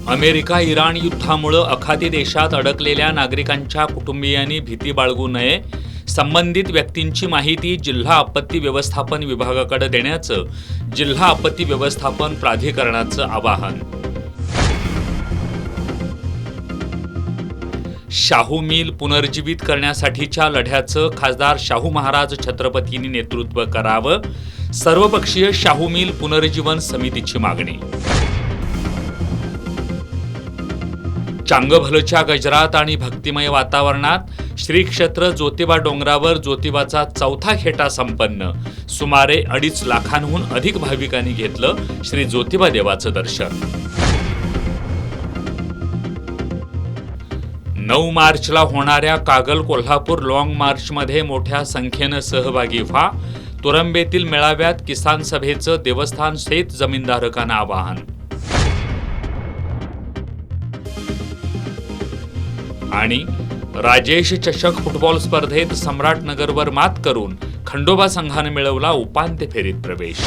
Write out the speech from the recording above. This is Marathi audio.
अमेरिका इराण युद्धामुळे अखाती देशात अडकलेल्या नागरिकांच्या कुटुंबियांनी भीती बाळगू नये. संबंधित व्यक्तींची माहिती जिल्हा आपत्ती व्यवस्थापन विभागाकडे देण्याचं जिल्हा आपत्ती व्यवस्थापन प्राधिकरणाचं आवाहन. शाहू मिल पुनर्जीवित करण्यासाठीच्या लढ्याचं खासदार शाहू महाराज छत्रपतींनी नेतृत्व करावं. सर्वपक्षीय शाहू मिल पुनर्जीवन समितीची मागणी. चांगभलच्या गजरात आणि भक्तिमय वातावरणात श्री क्षेत्र ज्योतिबा डोंगरावर ज्योतिबाचा चौथा खेटा संपन्न. सुमारे 2.5 लाखांहून अधिक भाविकांनी घेतलं श्री ज्योतिबा देवाचं दर्शन. 9 मार्चला होणाऱ्या कागल कोल्हापूर लॉंग मार्चमध्ये मोठ्या संख्येनं सहभागी व्हा. तुरंबेतील मेळाव्यात किसान सभेचं देवस्थान शेत जमीनधारकांना आवाहन. आणि राजेश चषक फुटबॉल स्पर्धेत सम्राटनगरवर मात करून खंडोबा संघाने मिळवला उपांत्य फेरीत प्रवेश.